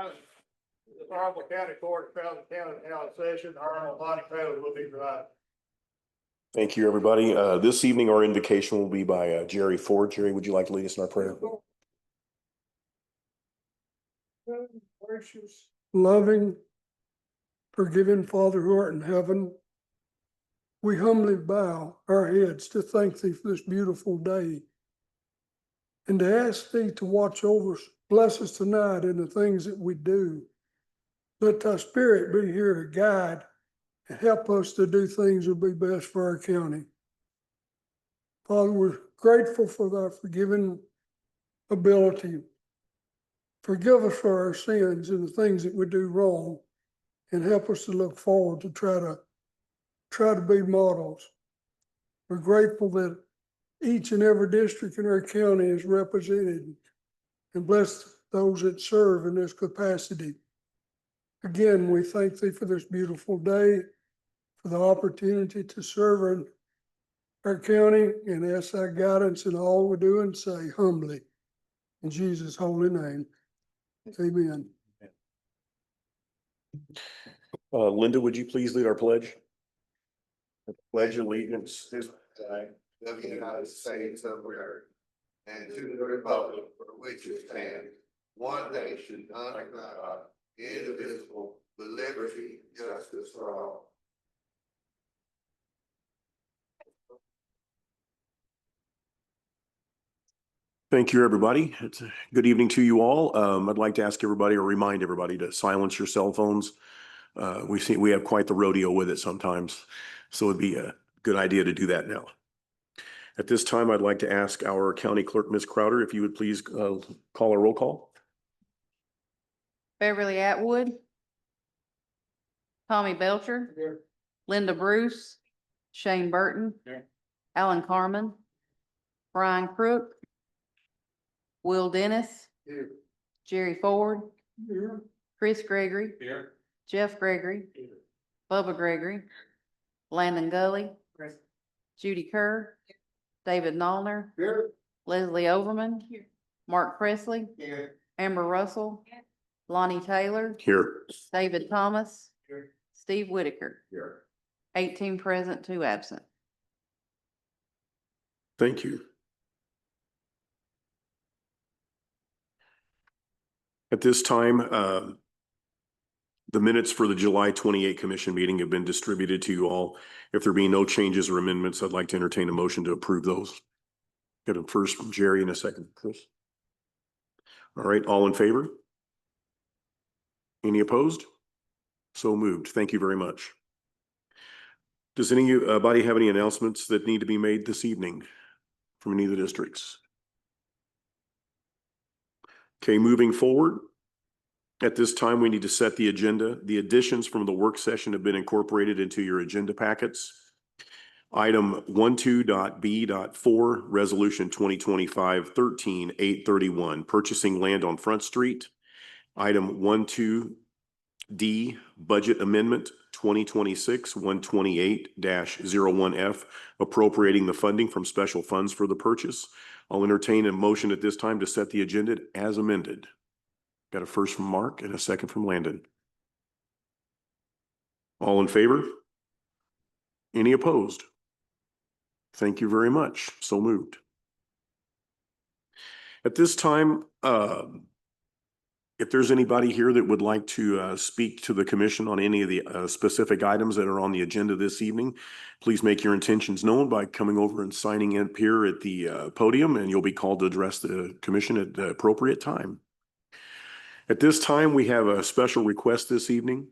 The Honorable County Court found the county now in session. Our Honorable Bonnie Taylor will be provided. Thank you, everybody. This evening, our invocation will be by Jerry Ford. Jerry, would you like to lead us in our prayer? Gracious, loving, forgiving Father who art in heaven, we humbly bow our heads to thank thee for this beautiful day and to ask thee to watch over us, bless us tonight in the things that we do. Let thy spirit be here to guide and help us to do things that will be best for our county. Father, we're grateful for thy forgiving ability. Forgive us for our sins and the things that we do wrong, and help us to look forward to try to be models. We're grateful that each and every district in our county is represented, and bless those that serve in this capacity. Again, we thank thee for this beautiful day, for the opportunity to serve in our county, and ask thy guidance in all we do and say humbly. In Jesus' holy name, amen. Linda, would you please lead our pledge? Pledge allegiance to the United States of America and to the republic for which it stands, one nation under God, indivisible, with liberty and justice for all. Thank you, everybody. It's a good evening to you all. I'd like to ask everybody or remind everybody to silence your cell phones. We have quite the rodeo with it sometimes, so it'd be a good idea to do that now. At this time, I'd like to ask our county clerk, Ms. Crowder, if you would please call a roll call. Beverly Atwood, Tommy Belcher, Here. Linda Bruce, Shane Burton, Here. Alan Carmen, Brian Crook, Will Dennis, Here. Jerry Ford, Here. Chris Gregory, Here. Jeff Gregory, Bubba Gregory, Landon Gully, Here. Judy Kerr, David Nallner, Here. Leslie Overman, Mark Presley, Here. Amber Russell, Lonnie Taylor, Here. David Thomas, Here. Steve Whitaker. Here. 18 present, 2 absent. Thank you. At this time, the minutes for the July 28 commission meeting have been distributed to you all. If there be no changes or amendments, I'd like to entertain a motion to approve those. Get a first from Jerry and a second from Chris. All right, all in favor? Any opposed? So moved. Thank you very much. Does anybody have any announcements that need to be made this evening from any of the districts? Okay, moving forward. At this time, we need to set the agenda. The additions from the work session have been incorporated into your agenda packets. Item 12.B.4, Resolution 2025-13-831, purchasing land on Front Street. Item 12D, Budget Amendment 2026-128-01F, appropriating the funding from special funds for the purchase. I'll entertain a motion at this time to set the agenda as amended. Got a first from Mark and a second from Landon. All in favor? Any opposed? Thank you very much. So moved. At this time, if there's anybody here that would like to speak to the commission on any of the specific items that are on the agenda this evening, please make your intentions known by coming over and signing in here at the podium, and you'll be called to address the commission at the appropriate time. At this time, we have a special request this evening.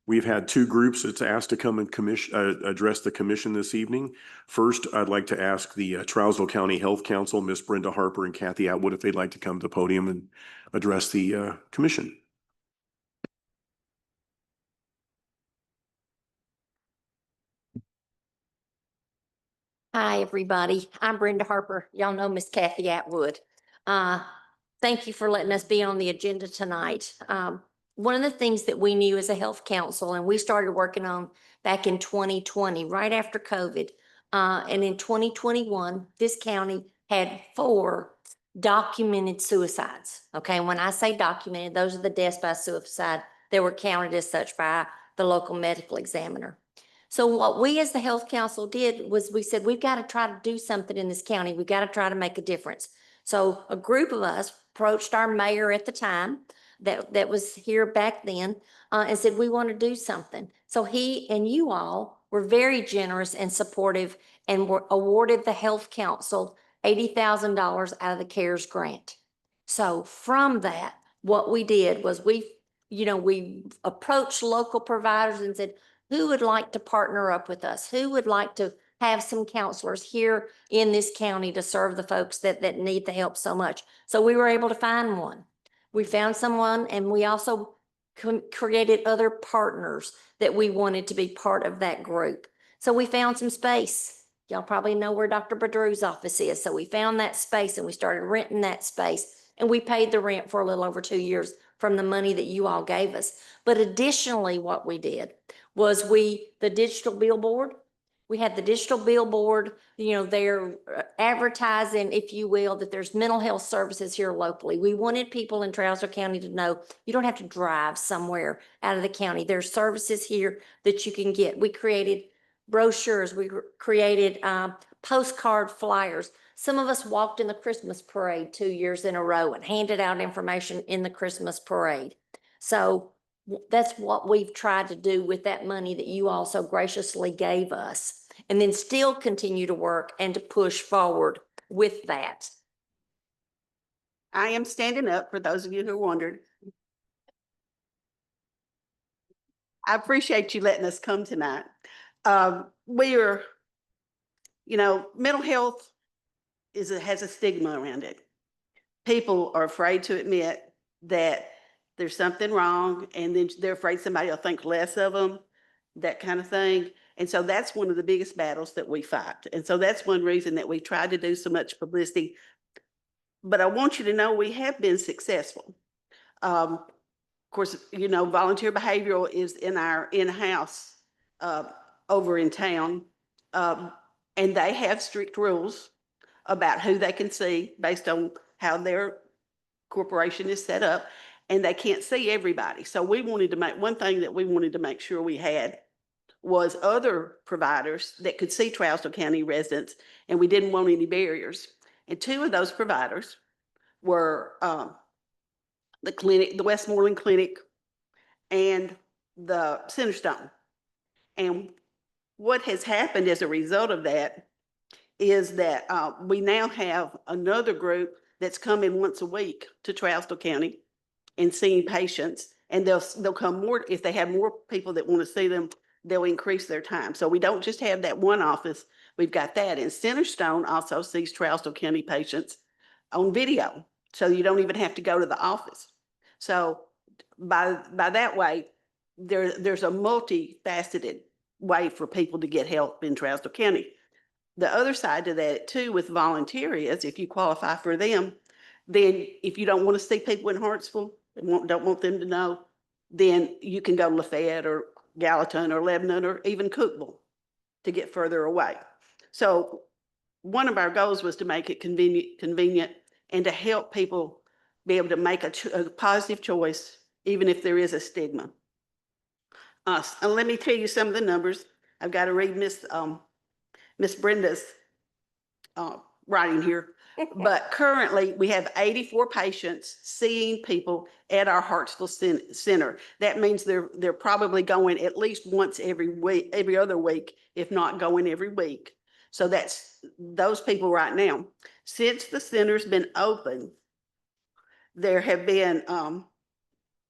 We've had 2 groups that's asked to come and address the commission this evening. First, I'd like to ask the Trousdale County Health Council, Miss Brenda Harper and Kathy Atwood, if they'd like to come to the podium and address the commission. Hi, everybody. I'm Brenda Harper. Y'all know Miss Kathy Atwood. Thank you for letting us be on the agenda tonight. One of the things that we knew as a health council, and we started working on back in 2020, right after COVID. And in 2021, this county had 4 documented suicides. Okay, when I say documented, those are the deaths by suicide that were counted as such by the local medical examiner. So what we as the health council did was we said, we've got to try to do something in this county. We've got to try to make a difference. So a group of us approached our mayor at the time that was here back then and said, we want to do something. So he and you all were very generous and supportive and were awarded the health council $80,000 out of the CARES grant. So from that, what we did was we approached local providers and said, who would like to partner up with us? Who would like to have some counselors here in this county to serve the folks that need the help so much? So we were able to find one. We found someone, and we also created other partners that we wanted to be part of that group. So we found some space. Y'all probably know where Dr. Badru's office is. So we found that space and we started renting that space, and we paid the rent for a little over 2 years from the money that you all gave us. But additionally, what we did was the digital billboard. We had the digital billboard, they're advertising, if you will, that there's mental health services here locally. We wanted people in Trousdale County to know you don't have to drive somewhere out of the county. There's services here that you can get. We created brochures. We created postcard flyers. Some of us walked in the Christmas parade 2 years in a row and handed out information in the Christmas parade. So that's what we've tried to do with that money that you all so graciously gave us, and then still continue to work and to push forward with that. I am standing up for those of you who wondered. I appreciate you letting us come tonight. We are, mental health has a stigma around it. People are afraid to admit that there's something wrong, and then they're afraid somebody will think less of them, that kind of thing. And so that's one of the biggest battles that we fight. And so that's one reason that we try to do so much publicity. But I want you to know we have been successful. Of course, volunteer behavioral is in our in-house over in town. And they have strict rules about who they can see based on how their corporation is set up. And they can't see everybody. So one thing that we wanted to make sure we had was other providers that could see Trousdale County residents, and we didn't want any barriers. And two of those providers were the Westmoreland Clinic and the Centerstone. And what has happened as a result of that is that we now have another group that's coming once a week to Trousdale County and seeing patients, and they'll come more. If they have more people that want to see them, they'll increase their time. So we don't just have that one office. We've got that. And Centerstone also sees Trousdale County patients on video. So you don't even have to go to the office. So by that way, there's a multifaceted way for people to get help in Trousdale County. The other side to that too with volunteer is if you qualify for them, then if you don't want to see people in Hartsville, don't want them to know, then you can go to Lafayette or Gallatin or Lebanon or even Cookville to get further away. So one of our goals was to make it convenient and to help people be able to make a positive choice, even if there is a stigma. And let me tell you some of the numbers. I've got to read Miss Brenda's writing here. But currently, we have 84 patients seeing people at our Hartsville Center. That means they're probably going at least once every week, every other week, if not going every week. So that's those people right now. Since the center's been open, there have been,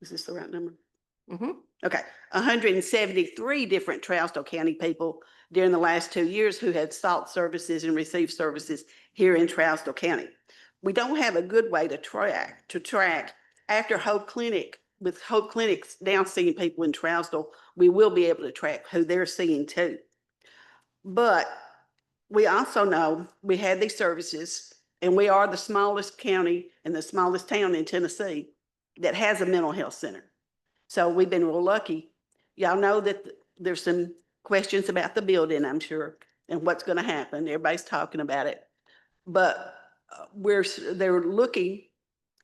is this the right number? Mm-hmm. Okay, 173 different Trousdale County people during the last 2 years who have sought services and received services here in Trousdale County. We don't have a good way to track after Hope Clinic. With Hope Clinics now seeing people in Trousdale, we will be able to track who they're seeing too. But we also know we have these services, and we are the smallest county and the smallest town in Tennessee that has a mental health center. So we've been real lucky. Y'all know that there's some questions about the building, I'm sure, and what's going to happen. Everybody's talking about it. But they're looking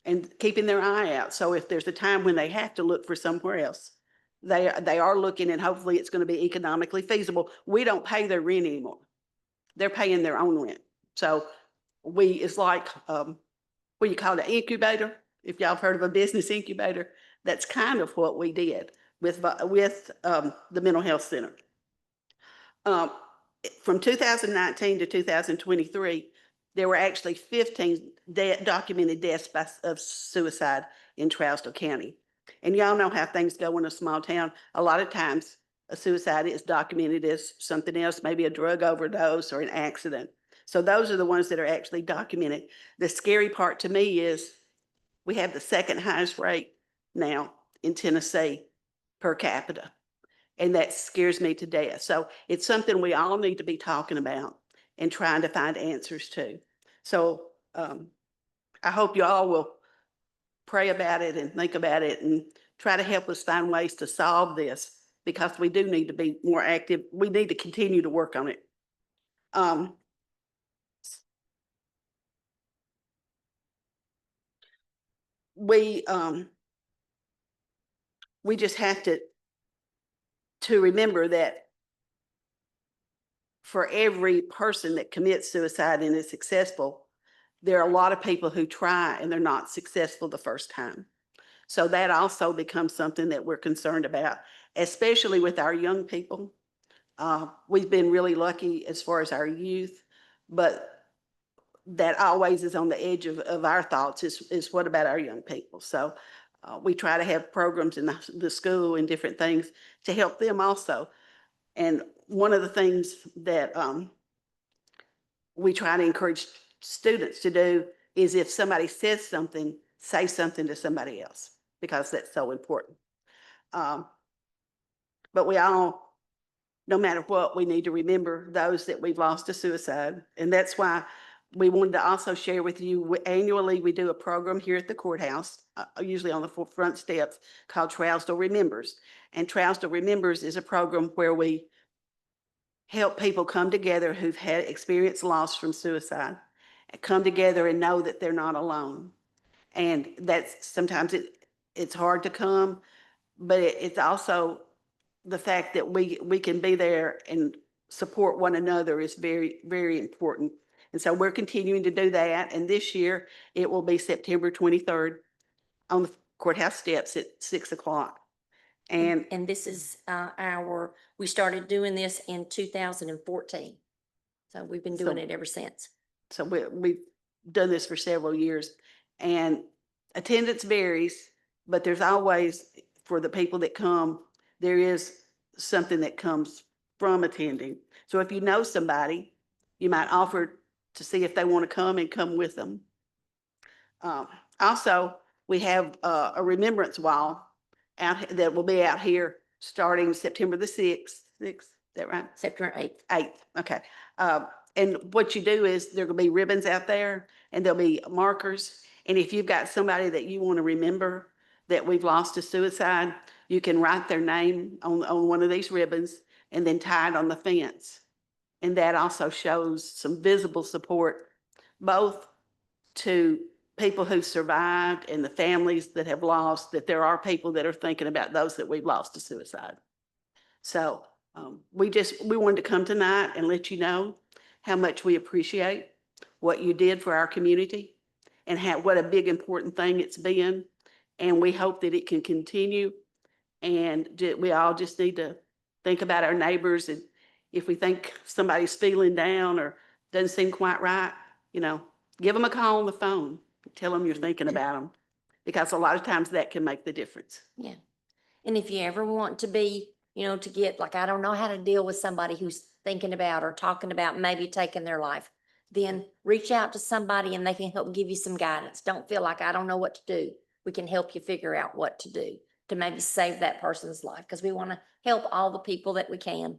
and keeping their eye out. So if there's a time when they have to look for somewhere else, they are looking, and hopefully it's going to be economically feasible. We don't pay their rent anymore. They're paying their own rent. So it's like, what you call it, an incubator. If y'all have heard of a business incubator, that's kind of what we did with the mental health center. From 2019 to 2023, there were actually 15 documented deaths of suicide in Trousdale County. And y'all know how things go in a small town. A lot of times a suicide is documented as something else, maybe a drug overdose or an accident. So those are the ones that are actually documented. The scary part to me is we have the second highest rate now in Tennessee per capita. And that scares me to death. So it's something we all need to be talking about and trying to find answers to. So I hope you all will pray about it and think about it and try to help us find ways to solve this, because we do need to be more active. We need to continue to work on it. We just have to remember that for every person that commits suicide and is successful, there are a lot of people who try and they're not successful the first time. So that also becomes something that we're concerned about, especially with our young people. We've been really lucky as far as our youth, but that always is on the edge of our thoughts is what about our young people? So we try to have programs in the school and different things to help them also. And one of the things that we try to encourage students to do is if somebody says something, say something to somebody else, because that's so important. But we all, no matter what, we need to remember those that we've lost to suicide. And that's why we wanted to also share with you, annually we do a program here at the courthouse, usually on the front steps, called Trousdale Remembers. And Trousdale Remembers is a program where we help people come together who've had experienced loss from suicide, come together and know that they're not alone. And that's sometimes it's hard to come, but it's also the fact that we can be there and support one another is very, very important. And so we're continuing to do that. And this year it will be September 23rd on the courthouse steps at 6 o'clock. And this is we started doing this in 2014. So we've been doing it ever since. So we've done this for several years, and attendance varies, but there's always, for the people that come, there is something that comes from attending. So if you know somebody, you might offer to see if they want to come and come with them. Also, we have a remembrance wall out that will be out here starting September the 6th. Is that right? September 8th. 8th, okay. And what you do is there will be ribbons out there and there'll be markers. And if you've got somebody that you want to remember that we've lost to suicide, you can write their name on one of these ribbons and then tie it on the fence. And that also shows some visible support, both to people who survived and the families that have lost, that there are people that are thinking about those that we've lost to suicide. So we wanted to come tonight and let you know how much we appreciate what you did for our community and what a big important thing it's been. And we hope that it can continue. And we all just need to think about our neighbors. And if we think somebody's feeling down or doesn't seem quite right, give them a call on the phone. Tell them you're thinking about them, because a lot of times that can make the difference. Yeah. And if you ever want to be, to get like, I don't know how to deal with somebody who's thinking about or talking about maybe taking their life, then reach out to somebody and they can help give you some guidance. Don't feel like I don't know what to do. We can help you figure out what to do to maybe save that person's life, because we want to help all the people that we can.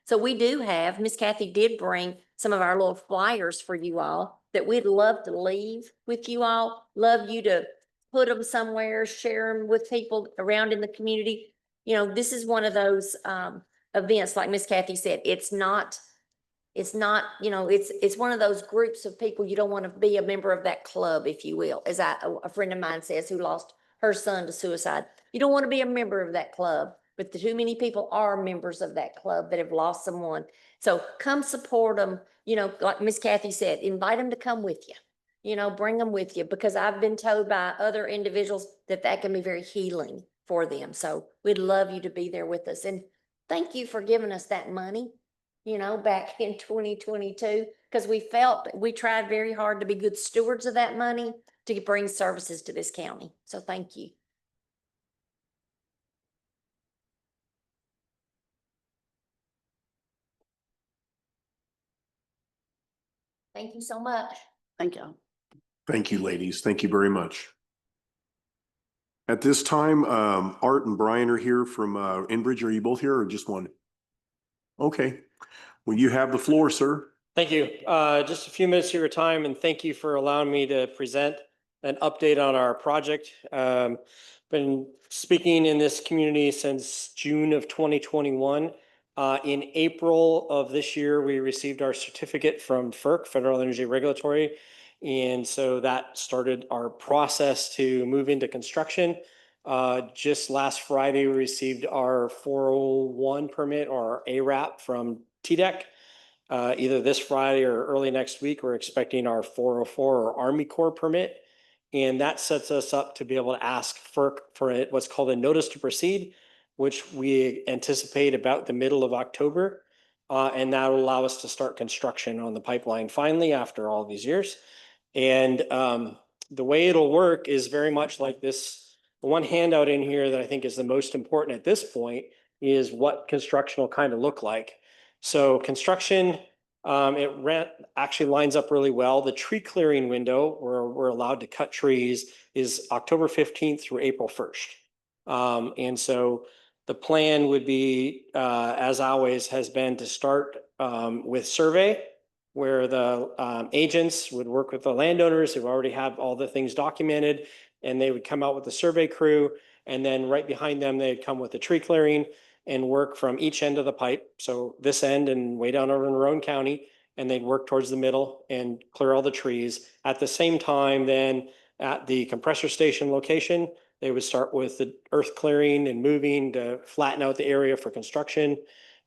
So we do have, Miss Kathy did bring some of our little flyers for you all that we'd love to leave with you all. Love you to put them somewhere, share them with people around in the community. This is one of those events, like Miss Kathy said, it's not It's not, it's one of those groups of people, you don't want to be a member of that club, if you will, as a friend of mine says, who lost her son to suicide. You don't want to be a member of that club, but too many people are members of that club that have lost someone. So come support them, like Miss Kathy said, invite them to come with you. Bring them with you, because I've been told by other individuals that can be very healing for them. So we'd love you to be there with us. And thank you for giving us that money, back in 2022, because we tried very hard to be good stewards of that money to bring services to this county. So thank you. Thank you so much. Thank you. Thank you, ladies. Thank you very much. At this time, Art and Brian are here from Enbridge. Are you both here or just one? Okay. Well, you have the floor, sir. Thank you. Just a few minutes of your time, and thank you for allowing me to present an update on our project. Been speaking in this community since June of 2021. In April of this year, we received our certificate from FERC, Federal Energy Regulatory. And so that started our process to move into construction. Just last Friday, we received our 401 permit, or ARAP, from TDEC. Either this Friday or early next week, we're expecting our 404 or Army Corps permit. And that sets us up to be able to ask FERC for what's called a notice to proceed, which we anticipate about the middle of October. And that will allow us to start construction on the pipeline finally after all these years. And the way it'll work is very much like this. One handout in here that I think is the most important at this point is what construction will kind of look like. So construction, actually lines up really well. The tree clearing window where we're allowed to cut trees is October 15th through April 1st. And so the plan would be, as always has been, to start with survey, where the agents would work with the landowners who already have all the things documented, and they would come out with the survey crew, and then right behind them, they'd come with the tree clearing and work from each end of the pipe. So this end and way down over in Roane County, and they'd work towards the middle and clear all the trees. At the same time, then at the compressor station location, they would start with the earth clearing and moving to flatten out the area for construction.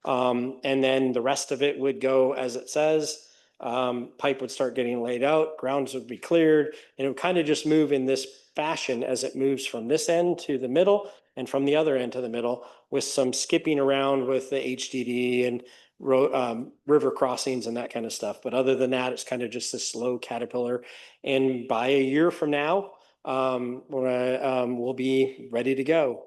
And then the rest of it would go as it says. Pipe would start getting laid out, grounds would be cleared, and it would kind of just move in this fashion as it moves from this end to the middle and from the other end to the middle, with some skipping around with the HDD and river crossings and that kind of stuff. But other than that, it's kind of just a slow caterpillar. And by a year from now, we'll be ready to go.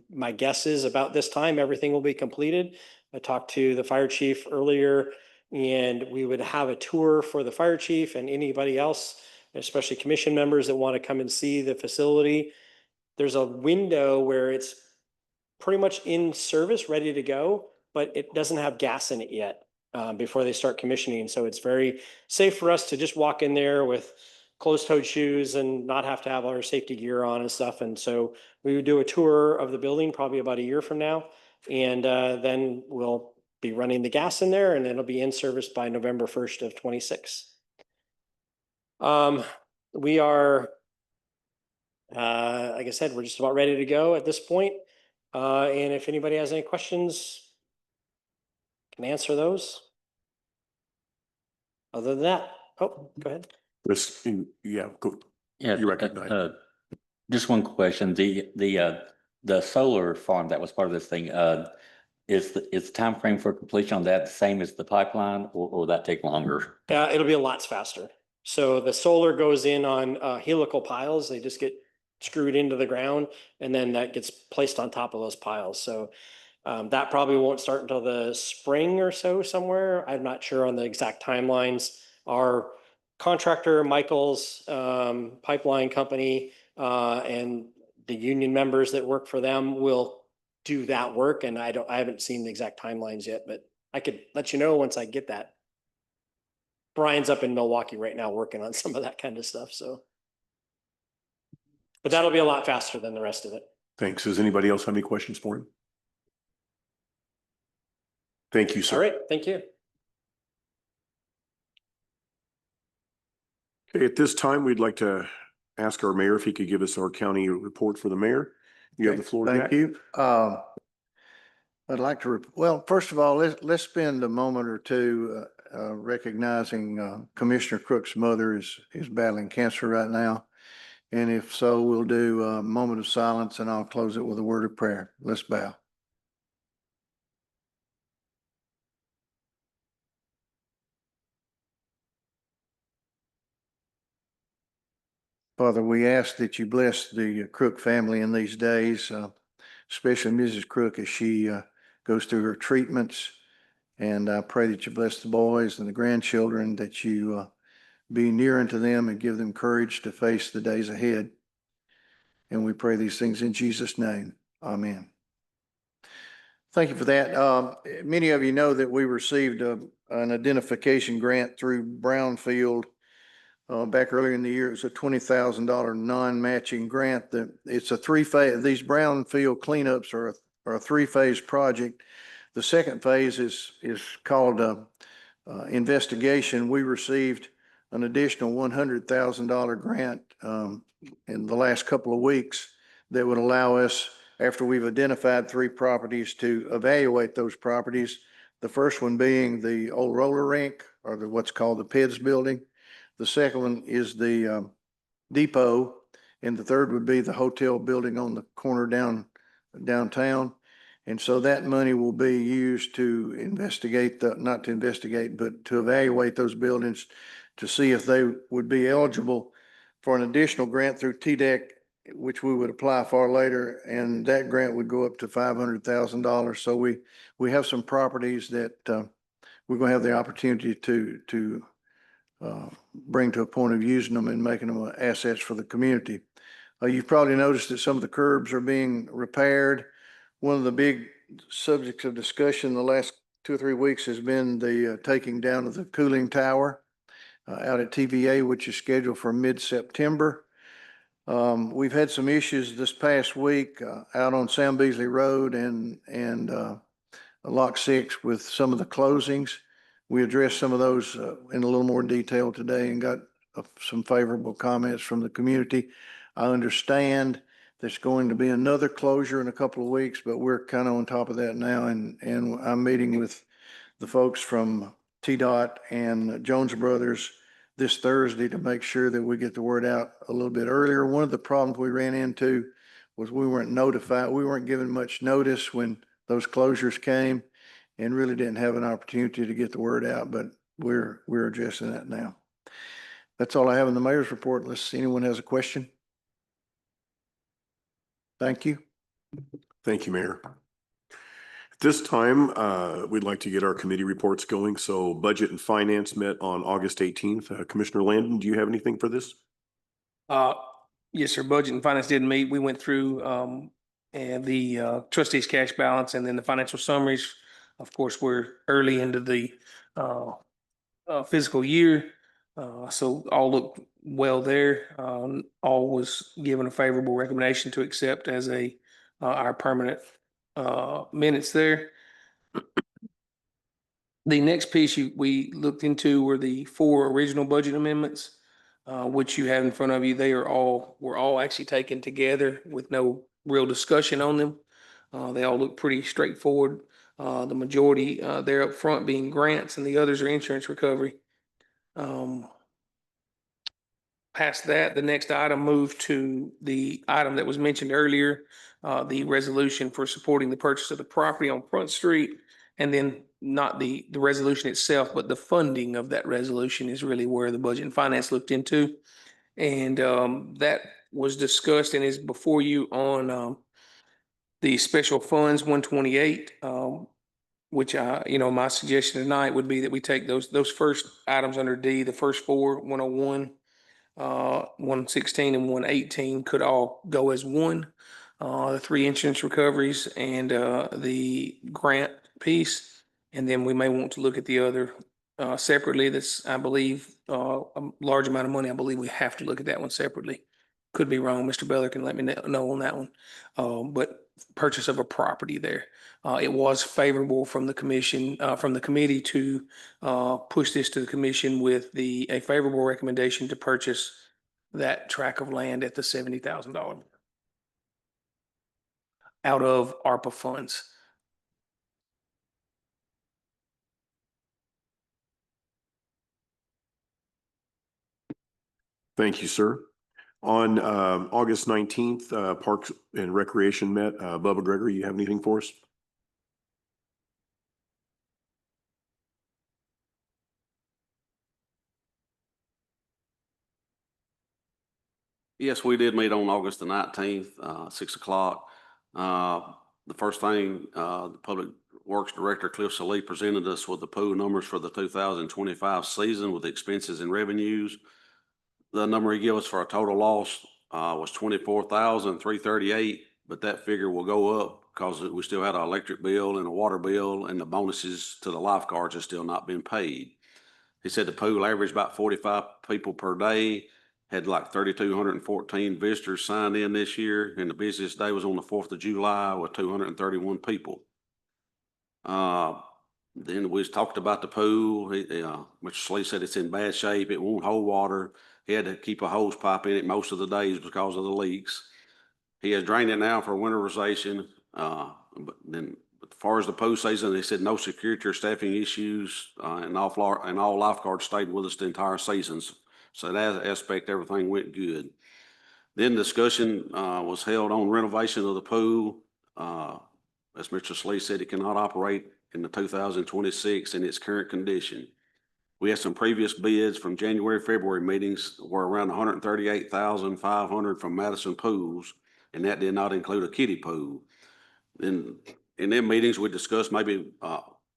My guess is about this time, everything will be completed. I talked to the fire chief earlier, and we would have a tour for the fire chief and anybody else, especially commission members that want to come and see the facility. There's a window where it's pretty much in service, ready to go, but it doesn't have gas in it yet before they start commissioning. So it's very safe for us to just walk in there with closed-toed shoes and not have to have all our safety gear on and stuff. And so we would do a tour of the building probably about a year from now. And then we'll be running the gas in there, and it'll be in service by November 1st of 26. We are, like I said, we're just about ready to go at this point. And if anybody has any questions, can answer those. Other than that, go ahead. Yeah, go. Yeah, You recognize. just one question. The solar farm that was part of this thing, is the time frame for completion on that the same as the pipeline, or will that take longer? It'll be a lot faster. So the solar goes in on helical piles. They just get screwed into the ground, and then that gets placed on top of those piles. So that probably won't start until the spring or so somewhere. I'm not sure on the exact timelines. Our contractor, Michael's pipeline company, and the union members that work for them will do that work. And I haven't seen the exact timelines yet, but I could let you know once I get that. Brian's up in Milwaukee right now working on some of that kind of stuff. So, but that'll be a lot faster than the rest of it. Thanks. Does anybody else have any questions for him? Thank you, sir. All right. Thank you. Okay, at this time, we'd like to ask our mayor if he could give us our county report for the mayor. You have the floor, Jack. Thank you. I'd like to, well, first of all, let's spend a moment or two recognizing Commissioner Crook's mother is battling cancer right now. And if so, we'll do a moment of silence and I'll close it with a word of prayer. Let's bow. Father, we ask that you bless the Crook family in these days, especially Mrs. Crook as she goes through her treatments. And I pray that you bless the boys and the grandchildren, that you be near unto them and give them courage to face the days ahead. And we pray these things in Jesus' name. Amen. Thank you for that. Many of you know that we received an identification grant through Brownfield back earlier in the year. It was a $20,000 non-matching grant. It's a three-phase. These brownfield cleanups are a three-phase project. The second phase is called investigation. We received an additional $100,000 grant in the last couple of weeks that would allow us, after we've identified 3 properties, to evaluate those properties. The first one being the old roller rink, or what's called the PEDS building. The second one is the depot, and the third would be the hotel building on the corner downtown. And so that money will be used to investigate, not to investigate, but to evaluate those buildings to see if they would be eligible for an additional grant through TDEC, which we would apply for later. And that grant would go up to $500,000. So we have some properties that we're going to have the opportunity to bring to a point of using them and making them assets for the community. You've probably noticed that some of the curbs are being repaired. One of the big subjects of discussion the last 2 or 3 weeks has been the taking down of the cooling tower out at TVA, which is scheduled for mid-September. We've had some issues this past week out on Sam Beasley Road and Lock 6 with some of the closings. We addressed some of those in a little more detail today and got some favorable comments from the community. I understand there's going to be another closure in a couple of weeks, but we're kind of on top of that now. And I'm meeting with the folks from TDOT and Jones Brothers this Thursday to make sure that we get the word out a little bit earlier. One of the problems we ran into was we weren't notified. We weren't given much notice when those closures came and really didn't have an opportunity to get the word out, but we're addressing that now. That's all I have in the mayor's report, unless anyone has a question. Thank you. Thank you, Mayor. At this time, we'd like to get our committee reports going. So Budget and Finance met on August 18th. Commissioner Landon, do you have anything for this? Yes, sir. Budget and Finance did meet. We went through and the trustees' cash balance and then the financial summaries. Of course, we're early into the fiscal year, so all looked well there. All was given a favorable recommendation to accept as our permanent minutes there. The next piece we looked into were the 4 original budget amendments, which you have in front of you. Were all actually taken together with no real discussion on them. They all look pretty straightforward. The majority there up front being grants and the others are insurance recovery. Past that, the next item moved to the item that was mentioned earlier, the resolution for supporting the purchase of the property on Front Street. And then not the resolution itself, but the funding of that resolution is really where the Budget and Finance looked into. And that was discussed and is before you on the special funds 128, which my suggestion tonight would be that we take those first items under D, the first 4, 101, 116 and 118 could all go as one. The 3 insurance recoveries and the grant piece. And then we may want to look at the other separately. That's, I believe, a large amount of money. I believe we have to look at that one separately. Could be wrong. Mr. Beller can let me know on that one. But purchase of a property there. It was favorable from the commission, from the committee to push this to the commission with a favorable recommendation to purchase that tract of land at the $70,000 out of ARPA funds. Thank you, sir. On August 19th, Parks and Recreation met. Bubba Gregory, you have anything for us? Yes, we did meet on August the 19th, 6 o'clock. The first thing, the Public Works Director Cliff Salee presented us with the pool numbers for the 2025 season with expenses and revenues. The number he gave us for a total loss was $24,338, but that figure will go up because we still had an electric bill and a water bill, and the bonuses to the lifeguards have still not been paid. He said the pool averaged about 45 people per day, had like 3,214 visitors signed in this year, and the busiest day was on the 4th of July with 231 people. Then we talked about the pool. Mr. Slee said it's in bad shape. It won't hold water. He had to keep a hose pipe in it most of the days because of the leaks. He has drained it now for winterization. But then as far as the pool season, they said no security or staffing issues, and all lifeguards stayed with us the entire seasons. So that aspect, everything went good. Then discussion was held on renovation of the pool. As Mr. Slee said, it cannot operate in the 2026 in its current condition. We had some previous bids from January, February meetings were around 138,500 from Madison Pools, and that did not include a kiddie pool. Then in them meetings, we discussed maybe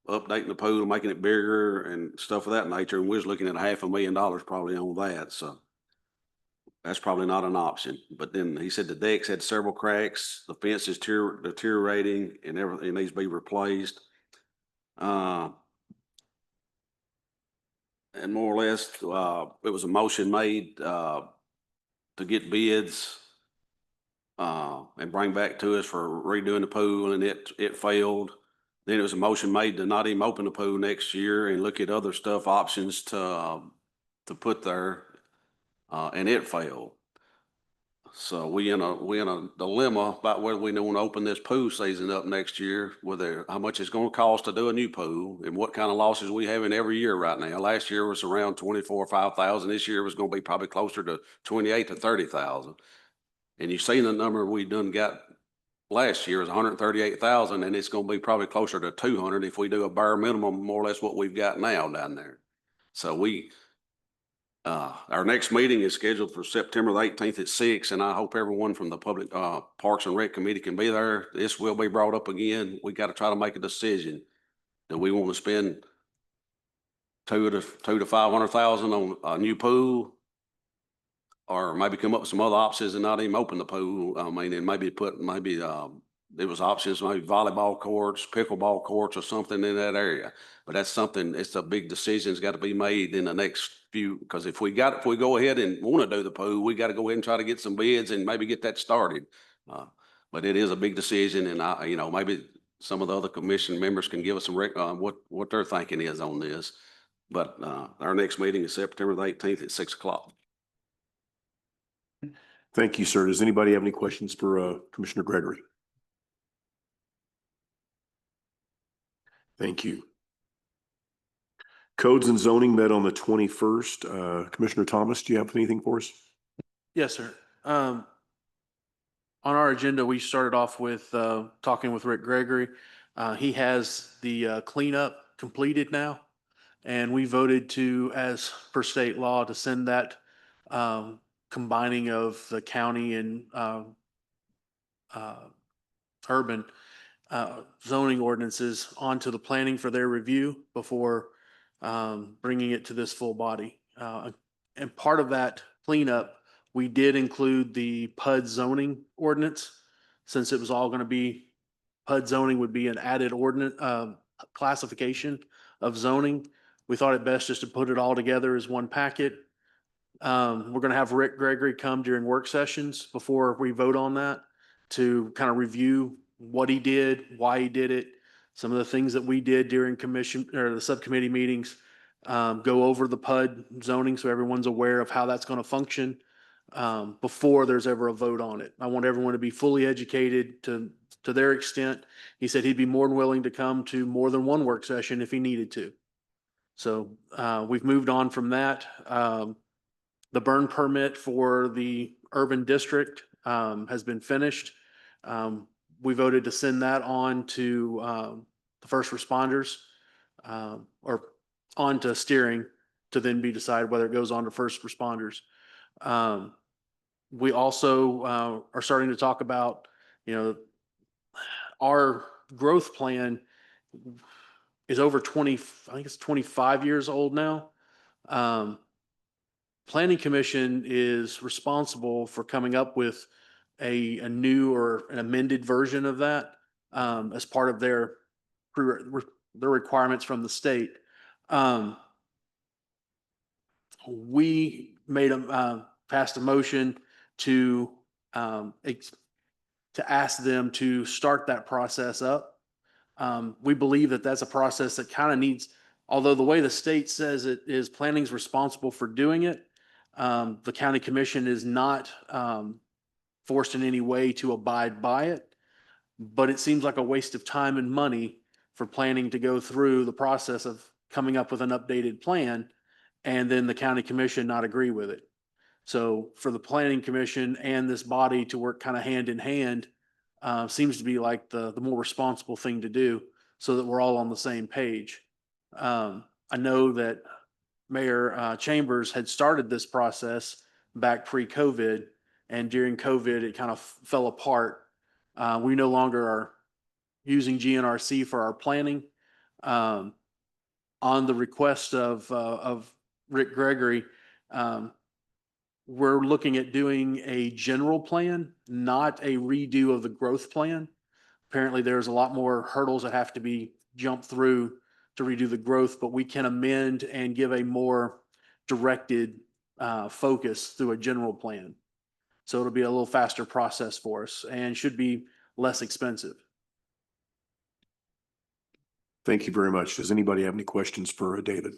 updating the pool, making it bigger and stuff of that nature. And we was looking at $500,000 probably on that. So that's probably not an option. But then he said the decks had several cracks, the fence is deteriorating, and everything needs to be replaced. And more or less, it was a motion made to get bids and bring back to us for redoing the pool, and it failed. Then it was a motion made to not even open the pool next year and look at other stuff, options to put there, and it failed. So we in a dilemma about whether we want to open this pool season up next year, whether how much it's going to cost to do a new pool, and what kind of losses we having every year right now. Last year was around 24 or 5,000. This year was going to be probably closer to 28 to 30,000. And you've seen the number we done got last year is 138,000, and it's going to be probably closer to 200 if we do a bare minimum, more or less what we've got now down there. So our next meeting is scheduled for September the 18th at 6, and I hope everyone from the Public Parks and Rec Committee can be there. This will be brought up again. We got to try to make a decision. Do we want to spend $200,000 to $500,000 on a new pool, or maybe come up with some other options and not even open the pool? I mean, and maybe there was options, maybe volleyball courts, pickleball courts, or something in that area. But that's something, it's a big decision that's got to be made in the next few, because if we go ahead and want to do the pool, we got to go ahead and try to get some bids and maybe get that started. But it is a big decision, and maybe some of the other commission members can give us some what their thinking is on this. But our next meeting is September the 18th at 6 o'clock. Thank you, sir. Does anybody have any questions for Commissioner Gregory? Thank you. Codes and zoning met on the 21st. Commissioner Thomas, do you have anything for us? Yes, sir. On our agenda, we started off with talking with Rick Gregory. He has the cleanup completed now, and we voted to, as per state law, to send that combining of the county and urban zoning ordinances onto the planning for their review before bringing it to this full body. And part of that cleanup, we did include the PUD zoning ordinance, since it was all going to be, PUD zoning would be an added ordinance classification of zoning. We thought it best just to put it all together as one packet. We're going to have Rick Gregory come during work sessions before we vote on that to kind of review what he did, why he did it, some of the things that we did during commission or the subcommittee meetings. Go over the PUD zoning so everyone's aware of how that's going to function before there's ever a vote on it. I want everyone to be fully educated to their extent. He said he'd be more than willing to come to more than one work session if he needed to. So we've moved on from that. The burn permit for the urban district has been finished. We voted to send that on to the first responders or on to steering to then be decided whether it goes on to first responders. We also are starting to talk about, our growth plan is over 20, I think it's 25 years old now. Planning Commission is responsible for coming up with a new or an amended version of that as part of their requirements from the state. We passed a motion to ask them to start that process up. We believe that that's a process that kind of needs, although the way the state says it is planning's responsible for doing it, the county commission is not forced in any way to abide by it. But it seems like a waste of time and money for planning to go through the process of coming up with an updated plan and then the county commission not agree with it. So for the planning commission and this body to work kind of hand in hand seems to be like the more responsible thing to do so that we're all on the same page. I know that Mayor Chambers had started this process back pre-COVID, and during COVID, it kind of fell apart. We no longer are using GNRC for our planning. On the request of Rick Gregory, we're looking at doing a general plan, not a redo of the growth plan. Apparently, there's a lot more hurdles that have to be jumped through to redo the growth, but we can amend and give a more directed focus through a general plan. So it'll be a little faster process for us and should be less expensive. Thank you very much. Does anybody have any questions for David?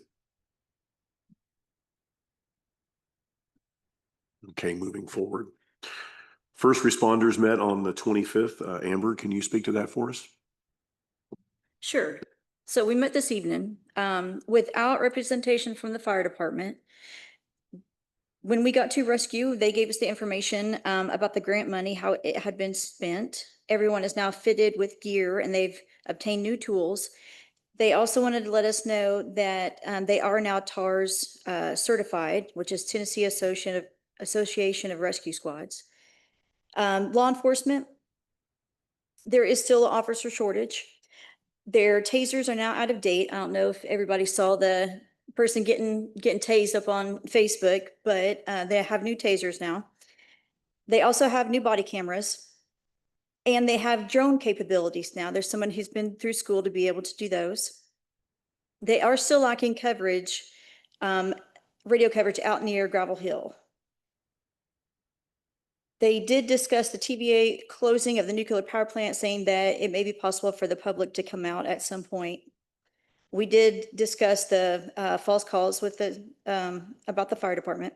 Okay, moving forward. First responders met on the 25th. Amber, can you speak to that for us? Sure. So we met this evening without representation from the fire department. When we got to rescue, they gave us the information about the grant money, how it had been spent. Everyone is now fitted with gear and they've obtained new tools. They also wanted to let us know that they are now TARS certified, which is Tennessee Association of Rescue Squads. Law enforcement, there is still an officer shortage. Their tasers are now out of date. I don't know if everybody saw the person getting tased up on Facebook, but they have new tasers now. They also have new body cameras and they have drone capabilities now. There's someone who's been through school to be able to do those. They are still lacking coverage, radio coverage out near Gravel Hill. They did discuss the TVA closing of the nuclear power plant, saying that it may be possible for the public to come out at some point. We did discuss the false calls with about the fire department.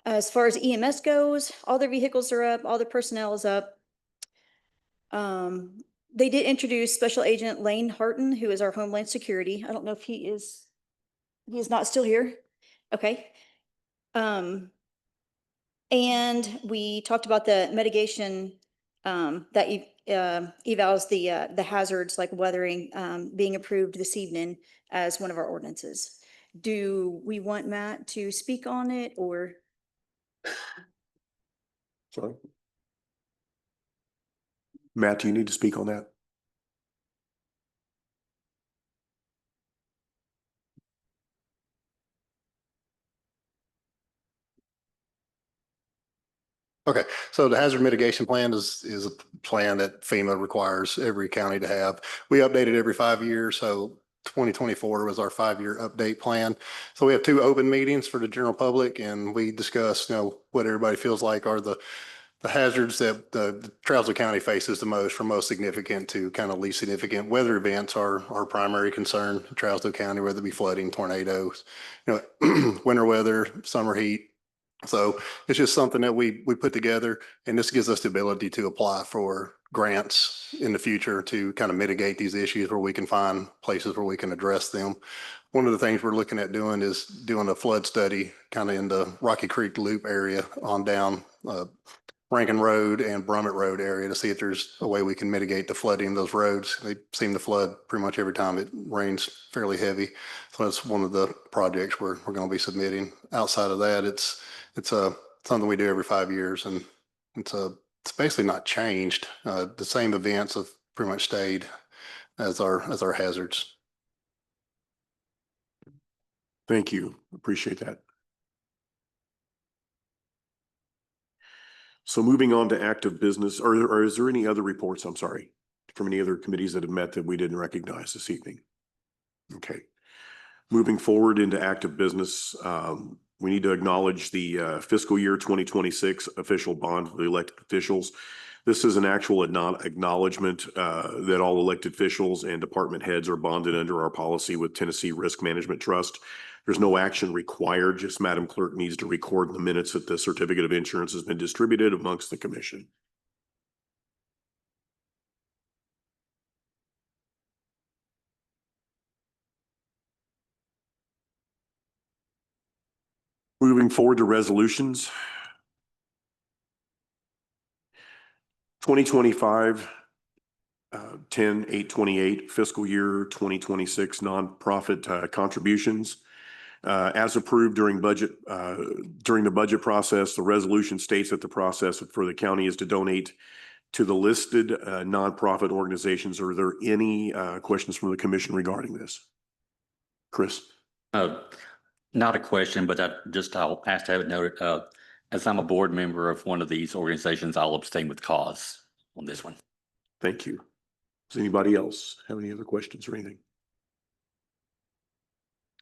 As far as EMS goes, all their vehicles are up, all their personnel is up. They did introduce Special Agent Lane Harton, who is our Homeland Security. I don't know if he is not still here. Okay. And we talked about the mitigation that evals the hazards like weathering being approved this evening as one of our ordinances. Do we want Matt to speak on it or? Sorry. Matt, do you need to speak on that? Okay, so the hazard mitigation plan is a plan that FEMA requires every county to have. We update it every 5 years, so 2024 was our 5-year update plan. So we have 2 open meetings for the general public, and we discuss, what everybody feels like are the the hazards that the Trousdale County faces the most, from most significant to kind of least significant. Weather events are our primary concern in Trousdale County, whether it be flooding, tornadoes, winter weather, summer heat. So it's just something that we put together, and this gives us the ability to apply for grants in the future to kind of mitigate these issues, where we can find places where we can address them. One of the things we're looking at doing is doing a flood study kind of in the Rocky Creek Loop area on down Rankin Road and Brummett Road area, to see if there's a way we can mitigate the flooding of those roads. They seem to flood pretty much every time it rains fairly heavy. So that's one of the projects we're going to be submitting. Outside of that, it's something we do every 5 years, and it's basically not changed. The same events have pretty much stayed as our hazards. Thank you. Appreciate that. So moving on to active business, or is there any other reports, I'm sorry, from any other committees that have met that we didn't recognize this evening? Okay. Moving forward into active business, we need to acknowledge the fiscal year 2026 official bond for the elected officials. This is an actual acknowledgement that all elected officials and department heads are bonded under our policy with Tennessee Risk Management Trust. There's no action required, just Madam Clerk needs to record in the minutes that the certificate of insurance has been distributed amongst the commission. Moving forward to resolutions. 2025 10/8/28 fiscal year 2026 nonprofit contributions. As approved during the budget process, the resolution states that the process for the county is to donate to the listed nonprofit organizations. Are there any questions from the commission regarding this? Chris? Not a question, but I'll ask to have it noted. As I'm a board member of one of these organizations, I'll abstain with cause on this one. Thank you. Does anybody else have any other questions or anything?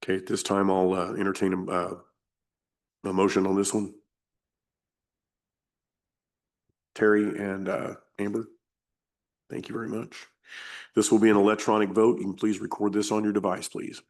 Okay, at this time, I'll entertain a motion on this one. Terry and Amber, thank you very much. This will be an electronic vote. You can please record this on your device, please.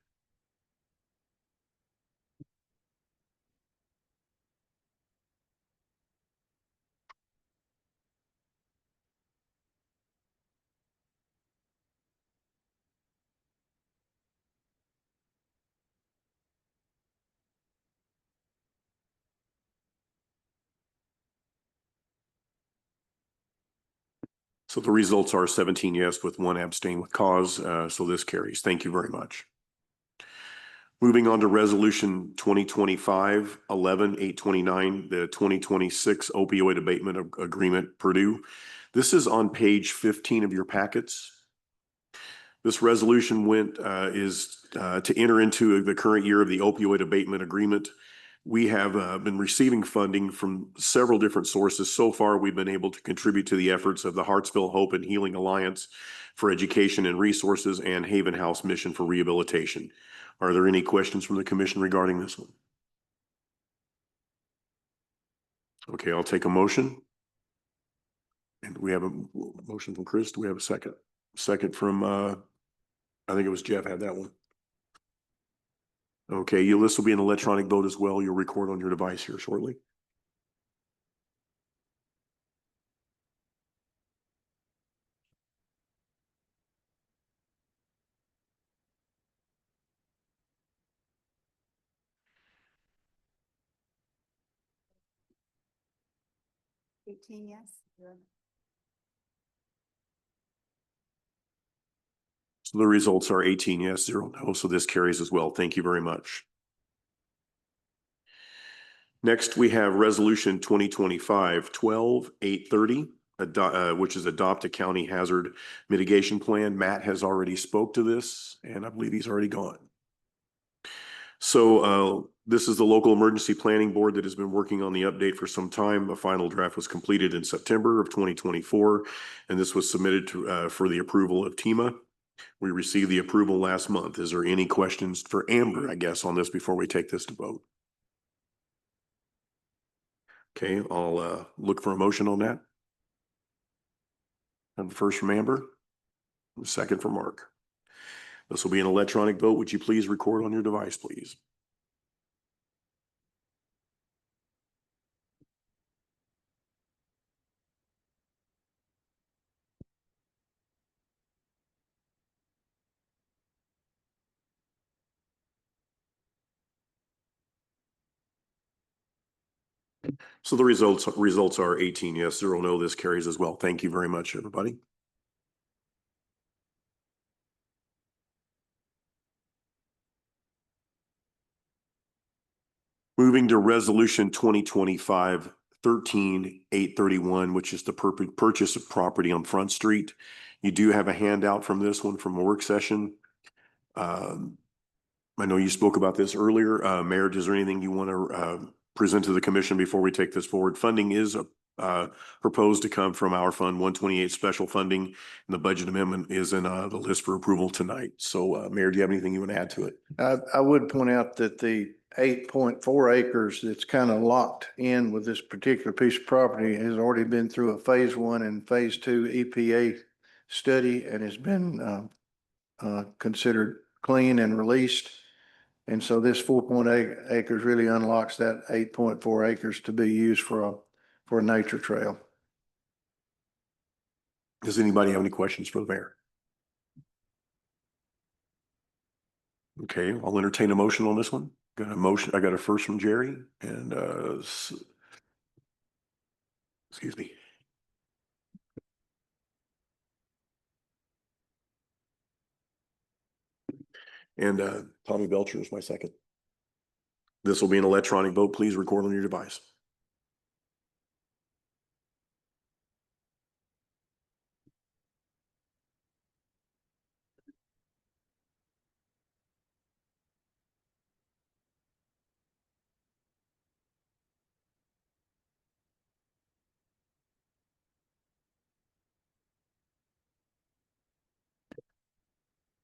So the results are 17 yes with 1 abstain with cause. So this carries. Thank you very much. Moving on to resolution 2025-11-829, the 2026 opioid abatement agreement, Purdue. This is on page 15 of your packets. This resolution is to enter into the current year of the opioid abatement agreement. We have been receiving funding from several different sources. So far, we've been able to contribute to the efforts of the Hartsville Hope and Healing Alliance for Education and Resources and Haven House Mission for Rehabilitation. Are there any questions from the commission regarding this one? Okay, I'll take a motion. And we have a motion from Chris. Do we have a second? Second from, I think it was Jeff had that one. Okay, this will be an electronic vote as well. You'll record on your device here shortly. Yes. So the results are 18 yes, 0 no. So this carries as well. Thank you very much. Next, we have resolution 2025-12-830, which is adopt a county hazard mitigation plan. Matt has already spoke to this, and I believe he's already gone. So this is the local emergency planning board that has been working on the update for some time. A final draft was completed in September of 2024, and this was submitted for the approval of TEMA. We received the approval last month. Is there any questions for Amber, I guess, on this before we take this to vote? Okay, I'll look for a motion on that. Have the first from Amber, the second from Mark. This will be an electronic vote. Would you please record on your device, please? So the results are 18 yes, 0 no. This carries as well. Thank you very much, everybody. Moving to resolution 2025-13-831, which is the purchase of property on Front Street. You do have a handout from this one from a work session. I know you spoke about this earlier. Mayor, is there anything you want to present to the commission before we take this forward? Funding is proposed to come from our Fund 128 special funding, and the budget amendment is in the list for approval tonight. So Mayor, do you have anything you want to add to it? I would point out that the 8.4 acres that's kind of locked in with this particular piece of property has already been through a phase 1 and phase 2 EPA study and has been considered clean and released. And so this 4.8 acres really unlocks that 8.4 acres to be used for a nature trail. Does anybody have any questions for the mayor? Okay, I'll entertain a motion on this one. Got a motion. I got a first from Jerry and excuse me. And Tommy Belcher is my second. This will be an electronic vote. Please record on your device.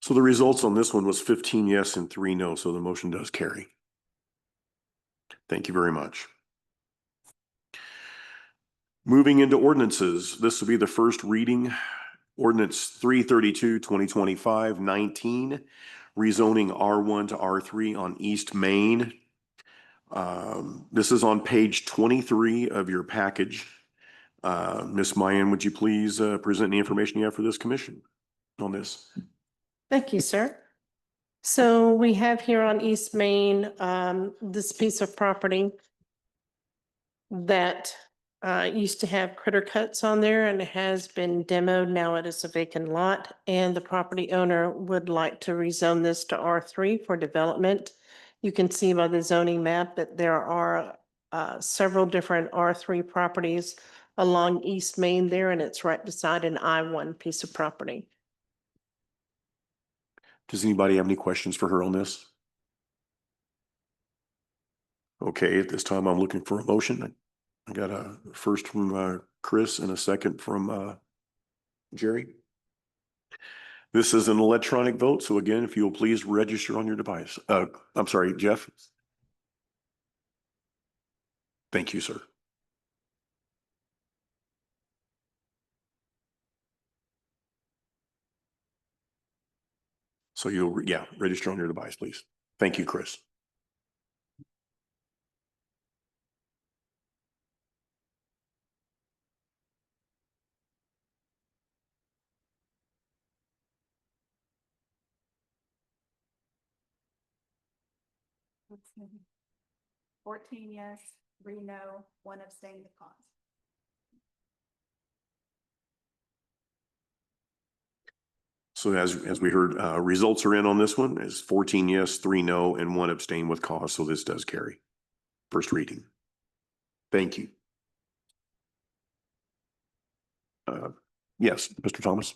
So the results on this one was 15 yes and 3 no, so the motion does carry. Thank you very much. Moving into ordinances, this will be the first reading. Ordinance 332-2025, 19, rezoning R1 to R3 on East Main. This is on page 23 of your package. Ms. Mayan, would you please present the information you have for this commission on this? Thank you, sir. So we have here on East Main, this piece of property that used to have critter cuts on there and it has been demoed. Now it is a vacant lot and the property owner would like to rezone this to R3 for development. You can see by the zoning map that there are several different R3 properties along East Main there, and it's right beside an I-1 piece of property. Does anybody have any questions for her on this? Okay, at this time, I'm looking for a motion. I got a first from Chris and a second from Jerry. This is an electronic vote. So again, if you'll please register on your device. I'm sorry, Jeff. Thank you, sir. So you'll, register on your device, please. Thank you, Chris. Let's see. 14 yes, 3 no, 1 abstain with cause. So as we heard, results are in on this one is 14 yes, 3 no, and 1 abstain with cause. So this does carry. First reading. Thank you. Yes, Mr. Thomas.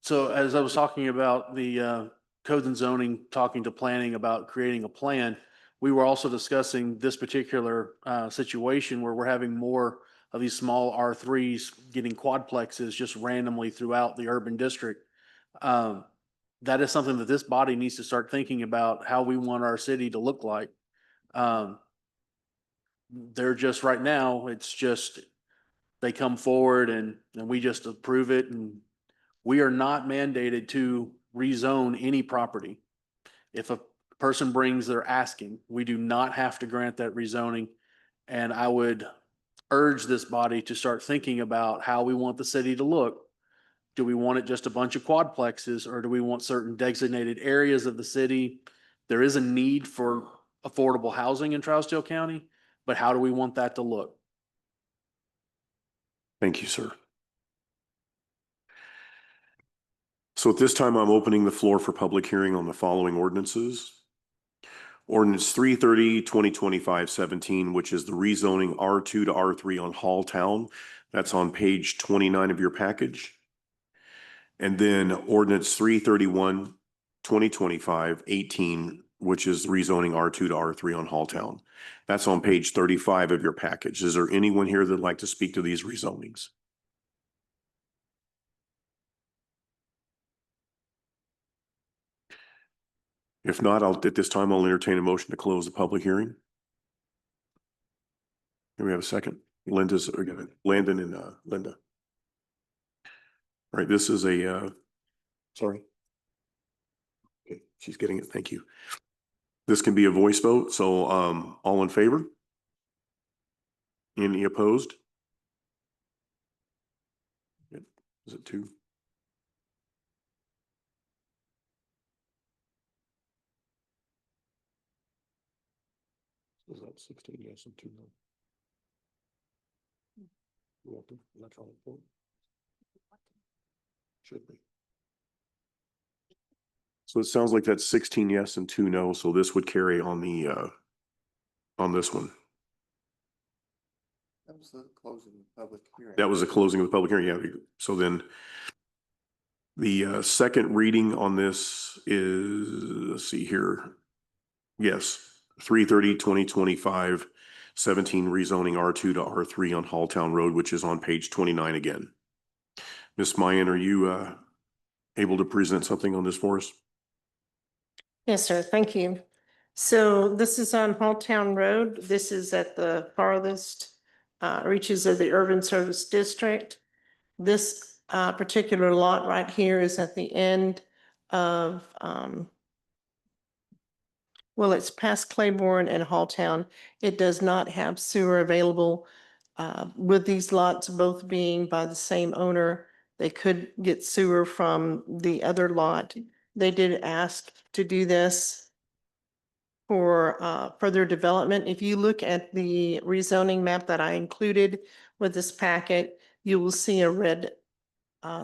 So as I was talking about the codes and zoning, talking to planning about creating a plan, we were also discussing this particular situation where we're having more of these small R3s getting quadplexes just randomly throughout the urban district. That is something that this body needs to start thinking about how we want our city to look like. they're just right now, it's just, they come forward and we just approve it, and we are not mandated to rezone any property. If a person brings their asking, we do not have to grant that rezoning. And I would urge this body to start thinking about how we want the city to look. Do we want it just a bunch of quadplexes, or do we want certain designated areas of the city? There is a need for affordable housing in Trousdale County, but how do we want that to look? Thank you, sir. So at this time, I'm opening the floor for public hearing on the following ordinances. Ordinance 330-2025-17, which is the rezoning R2 to R3 on Hall Town. That's on page 29 of your package. And then ordinance 331-2025-18, which is rezoning R2 to R3 on Hall Town. That's on page 35 of your package. Is there anyone here that'd like to speak to these rezonings? If not, at this time, I'll entertain a motion to close the public hearing. Here we have a second. Landon and Linda. All right, this is a, sorry. Okay, she's getting it. Thank you. This can be a voice vote. So all in favor? Any opposed? Is it 2? Is that 16 yes and 2 no? Electronic vote? Should be. So it sounds like that's 16 yes and 2 no. So this would carry on the on this one. That was the closing of the public hearing. That was the closing of the public hearing. Yeah. So then the second reading on this is, let's see here. Yes, 330-2025-17 rezoning R2 to R3 on Halltown Road, which is on page 29 again. Ms. Mayan, are you able to present something on this for us? Yes, sir. Thank you. So this is on Halltown Road. This is at the farthest reaches of the urban service district. This particular lot right here is at the end of well, it's past Claiborne and Halltown. It does not have sewer available. With these lots both being by the same owner, they could get sewer from the other lot. They did ask to do this for further development. If you look at the rezoning map that I included with this packet, you will see a red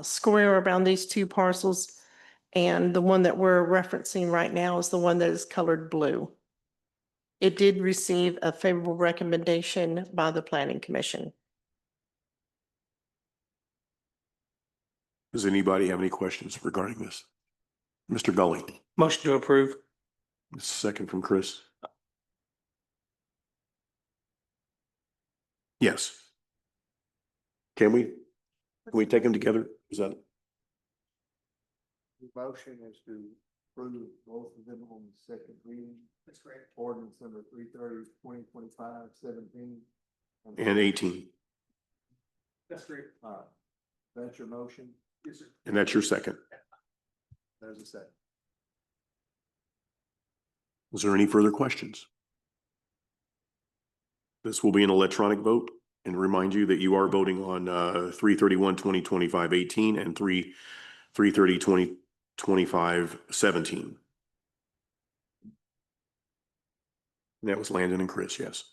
square around these two parcels. And the one that we're referencing right now is the one that is colored blue. It did receive a favorable recommendation by the Planning Commission. Does anybody have any questions regarding this? Mr. Gully. Motion to approve. Second from Chris. Yes. Can we take them together? Is that? The motion is to approve both of them on the second reading. That's correct. Ordinance number 330-2025-17. And 18. That's great. That's your motion? Yes, sir. And that's your second. There's a second. Is there any further questions? This will be an electronic vote, and remind you that you are voting on 331-2025-18 and 330-2025-17. That was Landon and Chris, yes.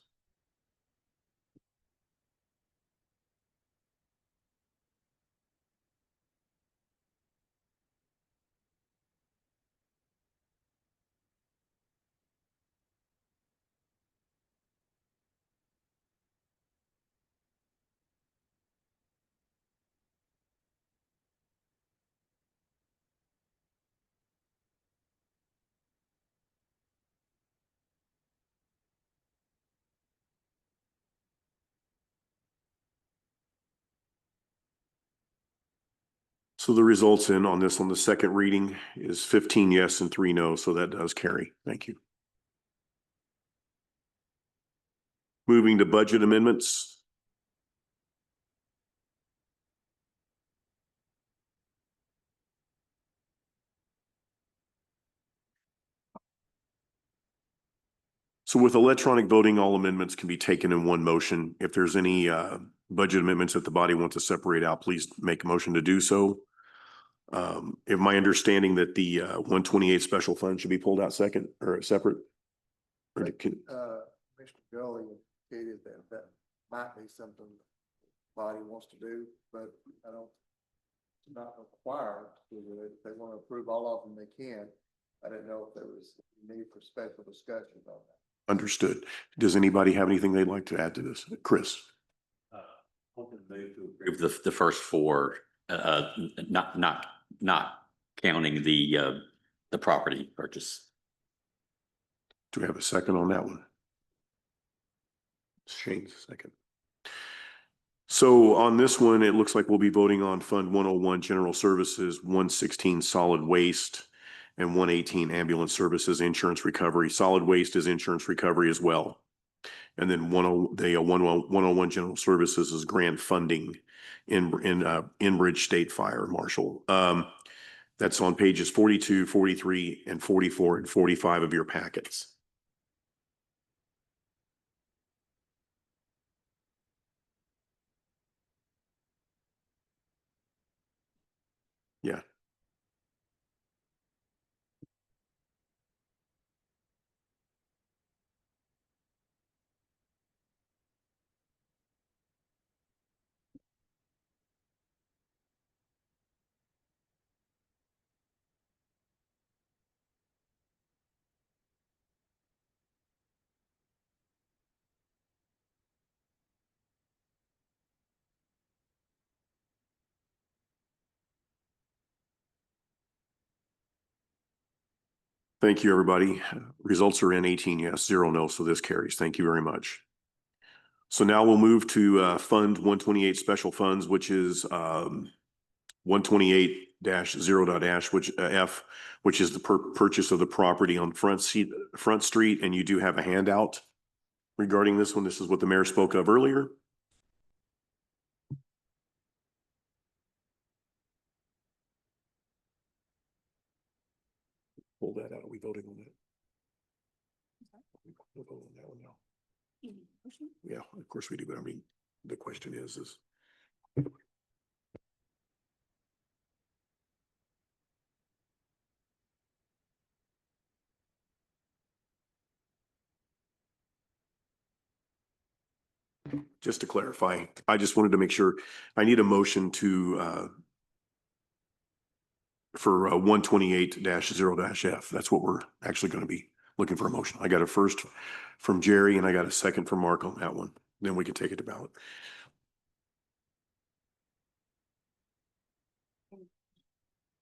So the results on this on the second reading is 15 yes and 3 no, so that does carry. Thank you. Moving to budget amendments. So with electronic voting, all amendments can be taken in one motion. If there's any budget amendments that the body wants to separate out, please make a motion to do so. If my understanding that the 128 special fund should be pulled out second or separate? Or can, Mr. Gully indicated that that might be something the body wants to do, but I don't, it's not required to do it. If they want to approve all of them, they can. I didn't know if there was a need for special discussion on that. understood. Does anybody have anything they'd like to add to this? Chris? Approve the first four, not counting the property purchase. Do we have a second on that one? Shane's second. So on this one, it looks like we'll be voting on Fund 101 General Services, 116 Solid Waste, and 118 Ambulance Services Insurance Recovery. Solid Waste is insurance recovery as well. And then 101 General Services is grant funding in Enbridge State Fire Marshal. That's on pages 42, 43, and 44 and 45 of your packets. Yeah. Thank you, everybody. Results are in 18 yes, 0 no, so this carries. Thank you very much. So now we'll move to Fund 128 Special Funds, which is 128-0.F, which is the purchase of the property on Front Street, and you do have a handout regarding this one. This is what the mayor spoke of earlier. Pull that out. Are we voting on that? We'll vote on that one now. Yeah, of course we do, but I mean, the question is just to clarify, I just wanted to make sure I need a motion to for 128-0-F. That's what we're actually going to be looking for a motion. I got a first from Jerry and I got a second from Mark on that one. Then we can take it to ballot.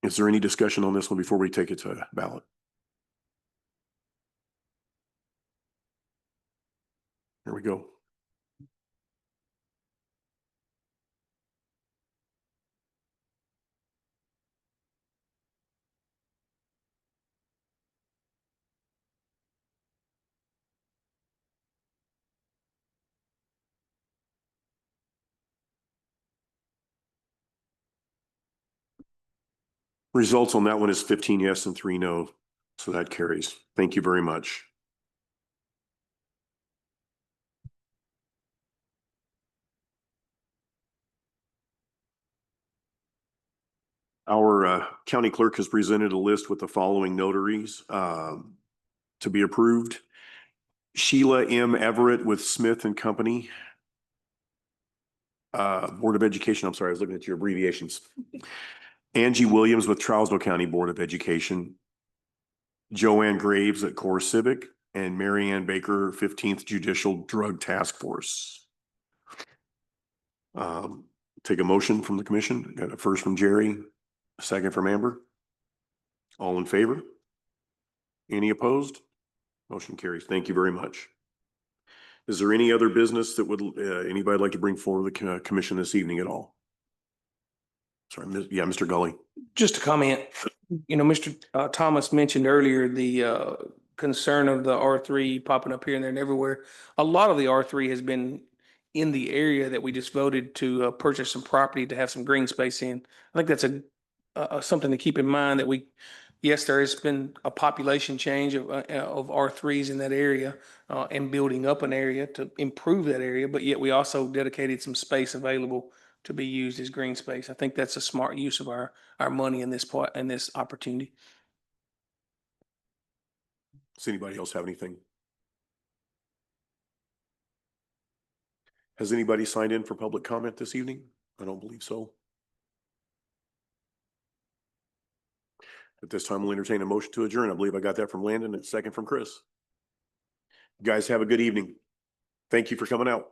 Is there any discussion on this one before we take it to ballot? Here we go. Results on that one is 15 yes and 3 no. So that carries. Thank you very much. Our county clerk has presented a list with the following notaries to be approved. Sheila M. Everett with Smith and Company. Board of Education. I'm sorry, I was looking at your abbreviations. Angie Williams with Trousdale County Board of Education. Joanne Graves at Core Civic, and Mary Ann Baker, 15th Judicial Drug Task Force. Take a motion from the commission. Got a first from Jerry, a second from Amber. All in favor? Any opposed? Motion carries. Thank you very much. Is there any other business that would anybody like to bring forward the commission this evening at all? Sorry, yeah, Mr. Gully. Just a comment, Mr. Thomas mentioned earlier the concern of the R3 popping up here and there and everywhere. A lot of the R3 has been in the area that we just voted to purchase some property to have some green space in. I think that's something to keep in mind that yes, there has been a population change of R3s in that area and building up an area to improve that area, but yet we also dedicated some space available to be used as green space. I think that's a smart use of our money in this part, in this opportunity. Does anybody else have anything? Has anybody signed in for public comment this evening? I don't believe so. At this time, we'll entertain a motion to adjourn. I believe I got that from Landon and a second from Chris. You guys have a good evening. Thank you for coming out.